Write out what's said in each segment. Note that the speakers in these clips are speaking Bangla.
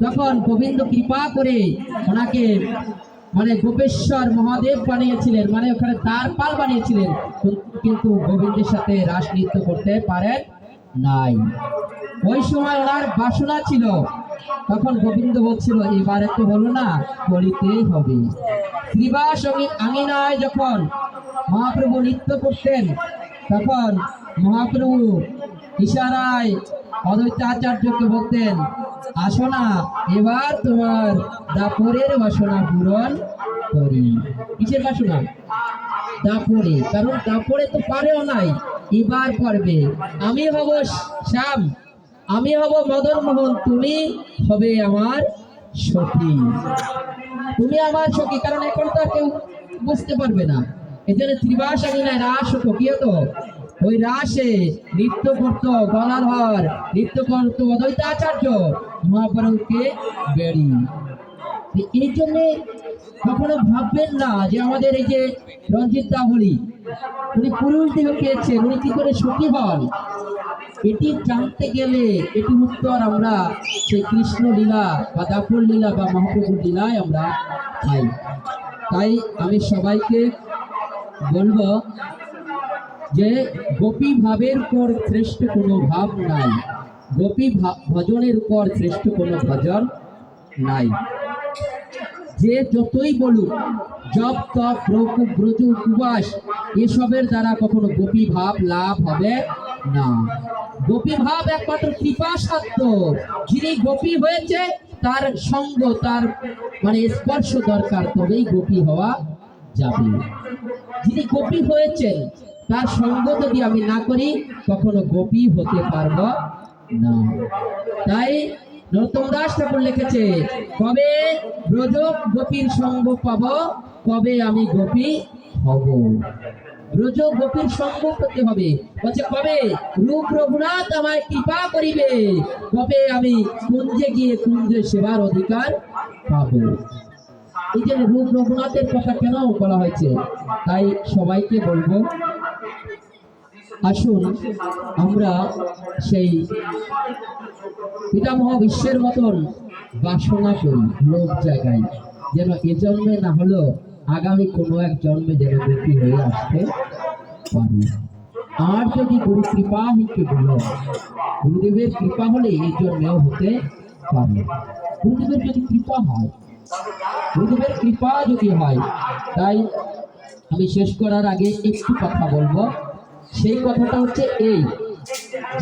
তখন গোবিন্দ কৃপা করে ওনাকে মানে গোপেশ্বর মহাদেব বানিয়েছিলেন, মানে ওখানে দ্বারপাল বানিয়েছিলেন, কিন্তু গোবিন্দের সাথে রাস নৃত্য করতে পারেন নাই। ওই সময় ওনার বাসনা ছিল, তখন গোবিন্দ বলছিল এবারে তো হলো না, করিতেই হবে। শ্রীবাস আঙিনায় যখন মহাপ্রভু নৃত্য করতেন, তখন মহাপ্রভু ইশারায় অদ্বৈত আচার্যকে বলতেন, আসো না, এবার তোমার দাপরের বাসনা পূরণ করি। কিসের বাসনা? দাপরে, কারণ দাপরে তো পারেও নাই, এবার পারবে। আমি হব শ্যাম, আমি হব মদন মোহন, তুমি হবে আমার সখী, তুমি আমার সখী। কারণ এখন তো কেউ বুঝতে পারবে না, এই জন্য ত্রিবাস আঙিনায় রাস হতো। কি হতো? ওই রাসে নৃত্য করতো গলাধর, নৃত্য করতো অদ্বৈত আচার্য, মহাপ্রভুকে বেড়ি। এই জন্যে কখনো ভাববেন না যে আমাদের এই যে রঞ্জিত দাভলি, উনি পুরুষ দেহ পেয়েছেন, উনি কি করে সখী হন, এটি জানতে গেলে এটির উত্তর আমরা সেই কৃষ্ণ লীলা বা দাপর লীলা বা মহাপ্রভুর লীলায় আমরা পাই। তাই আমি সবাইকে বলবো যে গোপী ভাবের উপর শ্রেষ্ঠ কোনো ভাব নাই, গোপী ভজনের উপর শ্রেষ্ঠ কোনো ভজন নাই। যে যতই বলুক জপ তপ ব্রত উপবাস, এসবের দ্বারা কখনো গোপী ভাব লাভ হবে না। গোপী ভাব একমাত্র কৃপা সাধ্য। যিনি গোপী হয়েছে তার সঙ্গ, তার মানে স্পর্শ দরকার, তবেই গোপী হওয়া যাবে। যিনি গোপী হয়েছেন তার সঙ্গ যদি আমি না করি, কখনো গোপী হতে পারবো না। তাই নরোত্তম দাস ঠাকুর লিখেছে, কবে ব্রজ গোপীর সঙ্গ পাব, কবে আমি গোপী হব। ব্রজ গোপীর সঙ্গ করতে হবে, বলছে কবে রূপ রঘুনাথ আমায় কৃপা করিবে, কবে আমি কুঞ্জে গিয়ে কুঞ্জের সেবার অধিকার পাবো। এই যে রূপ রঘুনাথের কথা কেন বলা হয়েছে, তাই সবাইকে বলবো, আসুন আমরা সেই পিতামহ বিশ্বের মতন বাসনা করি লোক জায়গায়, যেন এ জন্মে না হলো আগামী কোনো এক জন্মে যেন গতি হয়ে আসতে পারি। আর যদি গুরু কৃপা হিকে বলো, গুরুদেবের কৃপা হলে এই জন্মেও হতে পারে। গুরুদেবের যদি কৃপা হয়, গুরুদেবের কৃপা যদি হয়। তাই আমি শেষ করার আগে একটু কথা বলবো। সেই কথাটা হচ্ছে এই,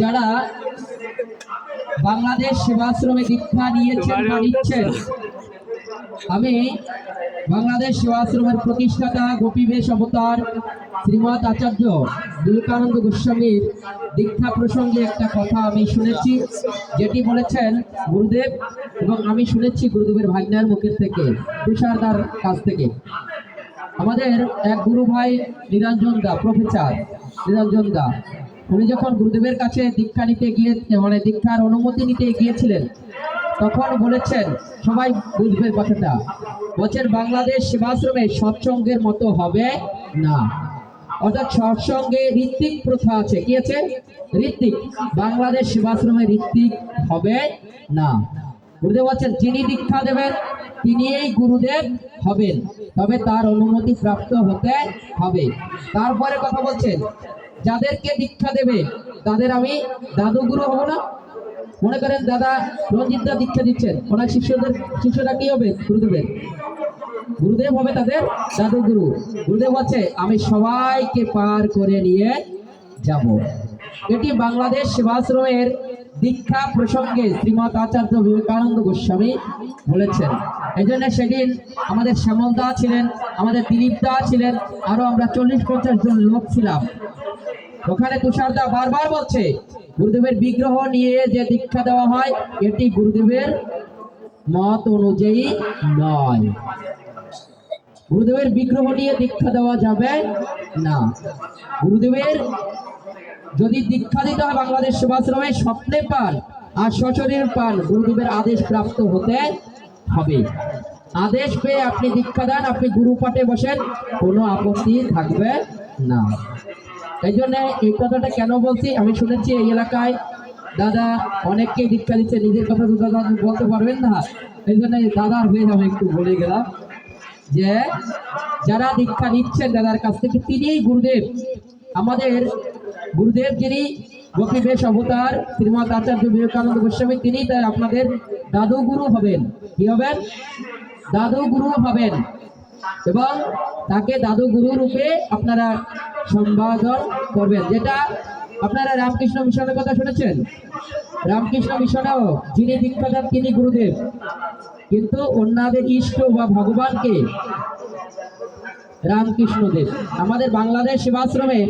যারা বাংলাদেশ সেবাশ্রমে দীক্ষা নিয়েছেন বা নিচ্ছেন, আমি বাংলাদেশ সেবাশ্রমের প্রতিষ্ঠাতা গোপীবেশ অবতার শ্রীমৎ আচার্য বিবেকানন্দ গোস্বামীর দীক্ষা প্রসঙ্গে একটা কথা আমি শুনেছি, যেটি বলেছেন গুরুদেব, এবং আমি শুনেছি গুরুদেবের ভাগ্নের মুখের থেকে, তুষারদার কাছ থেকে। আমাদের এক গুরু ভাই নিরঞ্জন দা, প্রফেসর নিরঞ্জন দা, উনি যখন গুরুদেবের কাছে দীক্ষা নিতে গিয়ে মানে দীক্ষার অনুমতি নিতে গিয়েছিলেন, তখন বলেছেন, সবাই বুঝবে কথাটা, বলছেন বাংলাদেশ সেবাশ্রমে সৎসঙ্গের মতো হবে না। অর্থাৎ সৎসঙ্গে ঋত্বিক প্রথা আছে। কি আছে? ঋত্বিক। বাংলাদেশ সেবাশ্রমে ঋত্বিক হবে না। গুরুদেব বলছেন যিনি দীক্ষা দেবেন তিনিই গুরুদেব হবেন, তবে তার অনুমতি প্রাপ্ত হতে হবে। তারপরে কথা বলছেন, যাদেরকে দীক্ষা দেবে তাদের আমি দাদুগুরু হব না। মনে করেন দাদা রঞ্জিত দা দীক্ষা দিচ্ছেন, ওনার শিষ্যরা কি হবে? গুরুদেবের গুরুদেব হবে, তাদের দাদুগুরু। গুরুদেব হচ্ছে আমি সবাইকে পার করে নিয়ে যাব। এটি বাংলাদেশ সেবাশ্রমের দীক্ষা প্রসঙ্গে শ্রীমৎ আচার্য বিবেকানন্দ গোস্বামী বলেছেন। এই জন্য সেদিন আমাদের শ্যামল দা ছিলেন, আমাদের দিলীপ দা ছিলেন, আরো আমরা 40-50 জন লোক ছিলাম ওখানে। তুষারদা বারবার বলছে গুরুদেবের বিগ্রহ নিয়ে যে দীক্ষা দেওয়া হয় এটি গুরুদেবের মত অনুযায়ী নয়। গুরুদেবের বিগ্রহ নিয়ে দীক্ষা দেওয়া যাবে না। গুরুদেবের যদি দীক্ষা দিতে হয় বাংলাদেশ সেবাশ্রমে স্বপ্নে পান আর সশরীর পান, গুরুদেবের আদেশ প্রাপ্ত হতে হবে। আদেশ পেয়ে আপনি দীক্ষা দেন, আপনি গুরু পাঠে বসেন, কোনো আপত্তি থাকবে না। এই জন্য এই কথাটা কেন বলছি, আমি শুনেছি এই এলাকায় দাদা অনেককে দীক্ষা দিচ্ছে, নিজের কথা তো দাদা বলতে পারবেন না, এই জন্য দাদার হয়ে আমি একটু বলে গেলাম যে যারা দীক্ষা নিচ্ছেন দাদার কাছ থেকে, তিনিই গুরুদেব। আমাদের গুরুদেব যিনি গোপী বেশ অবতার শ্রীমৎ আচার্য বিবেকানন্দ গোস্বামী, তিনি তাই আপনাদের দাদু গুরু হবেন। কি হবেন? দাদু গুরু হবেন, এবং তাকে দাদু গুরু রূপে আপনারা সম্বোধন করবেন। যেটা আপনারা রামকৃষ্ণ মিশনের কথা শুনেছেন, রামকৃষ্ণ মিশনেও যিনি দীক্ষা দেন তিনি গুরুদেব, কিন্তু অন্যদের ইষ্ট বা ভগবানকে রামকৃষ্ণ দেব। আমাদের বাংলাদেশ সেবাশ্রমে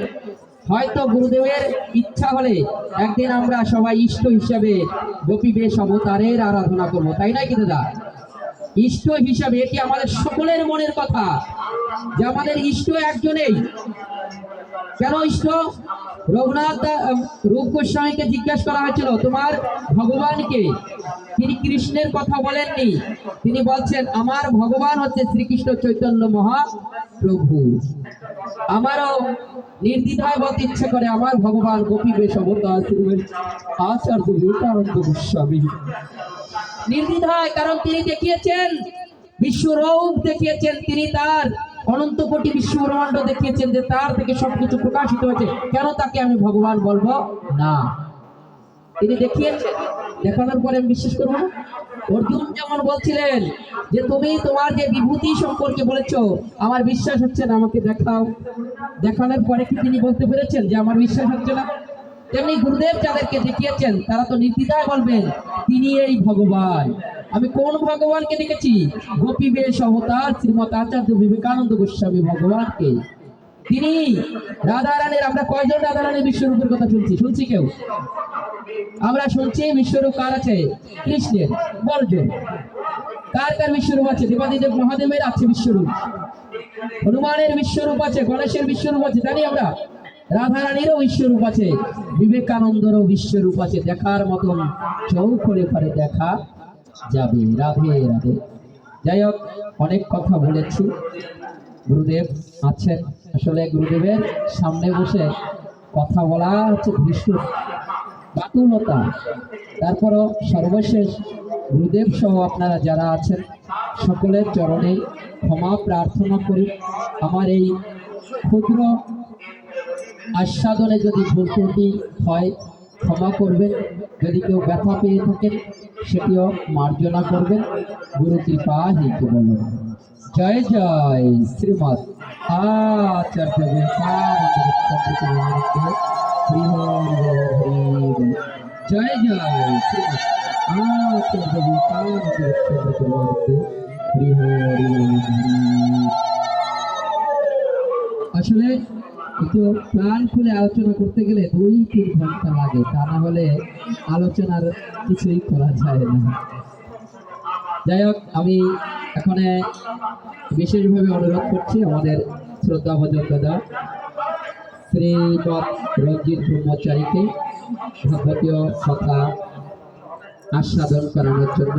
হয়তো গুরুদেবের ইচ্ছা হলে একদিন আমরা সবাই ইষ্ট হিসাবে গোপী বেশ অবতারের আরাধনা করবো, তাই নয় কি দাদা? ইষ্ট হিসাবে এটি আমাদের সকলের মনের কথা যে আমাদের ইষ্ট একজনেই। কেন ইষ্ট? রঘুনাথ রূপ গোস্বামীকে জিজ্ঞাসা করা হয়েছিল তোমার ভগবানকে, তিনি কৃষ্ণের কথা বলেননি, তিনি বলছেন আমার ভগবান হচ্ছে শ্রীকৃষ্ণ চৈতন্য মহাপ্রভু। আমারও নির্দ্বিধায় বলতে ইচ্ছে করে আমার ভগবান গোপী বেশ অবতার আচার্য বিবেকানন্দ গোস্বামী। নির্দ্বিধায়, কারণ তিনি দেখিয়েছেন বিশ্বরূপ, দেখিয়েছেন তিনি তার অনন্ত কোটি বিশ্ব ব্রহ্মাণ্ড দেখিয়েছেন যে তার থেকে সবকিছু প্রকাশিত হয়েছে, কেন তাকে আমি ভগবান বলবো না? তিনি দেখিয়েছেন, দেখানোর পরে আমি বিশ্বাস করবো না? অর্জুন যেমন বলছিলেন যে তুমি তোমার যে বিভূতি সম্পর্কে বলেছো আমার বিশ্বাস হচ্ছে না, আমাকে দেখাও। দেখানোর পরে কি তিনি বলতে পেরেছেন যে আমার বিশ্বাস হচ্ছে না? তেমনি গুরুদেব যাদেরকে দেখিয়েছেন তারা তো নির্দ্বিধায় বলবেন তিনি এই ভগবান। আমি কোন ভগবানকে দেখেছি? গোপী বেশ অবতার শ্রীমৎ আচার্য বিবেকানন্দ গোস্বামী ভগবানকে। তিনি রাধারানীর, আমরা কয়জন রাধারানীর বিশ্বরূপের কথা শুনছি কেউ? আমরা শুনছি বিশ্বরূপ কার আছে? কৃষ্ণের। বলজন কার কার বিশ্বরূপ আছে? দেবাদিদেব মহাদেবের আছে বিশ্বরূপ, হনুমানের বিশ্বরূপ আছে, গণেশের বিশ্বরূপ আছে, জানি আমরা। রাধারানীরও বিশ্বরূপ আছে, বিবেকানন্দেরও বিশ্বরূপ আছে, দেখার মতন চোখ খুলে পারে দেখা যাবে। রাধে রাধে। যাই হোক, অনেক কথা বলেছি, গুরুদেব আছেন। আসলে গুরুদেবের সামনে বসে কথা বলা হচ্ছে ভীষণ বাতুলতা। তারপরও সর্বশেষ গুরুদেব সহ আপনারা যারা আছেন সকলের চরণে ক্ষমা প্রার্থনা করি। আমার এই ক্ষুদ্র আস্বাদনে যদি ভুল ত্রুটি হয় ক্ষমা করবেন, যদি কেউ ব্যথা পেয়ে থাকেন সেটিও মার্জনা করবেন, গুরু কৃপা হেতু বলুন। জয় জয় শ্রীমৎ আচার্য বিবেকানন্দ। জয় জয় শ্রীমৎ আচার্য বিবেকানন্দ। আসলে একটু প্রাণ খুলে আলোচনা করতে গেলে 2-3 ঘন্টা লাগে, তা না হলে আলোচনার কিছুই করা যায় না। যাই হোক, আমি এখানে বিশেষভাবে অনুরোধ করছি আমাদের শ্রদ্ধাভাজন দাদা শ্রীমৎ রঞ্জিত ব্রহ্মচারীকে ভাগবতীয় কথা আস্বাদন করানোর জন্য।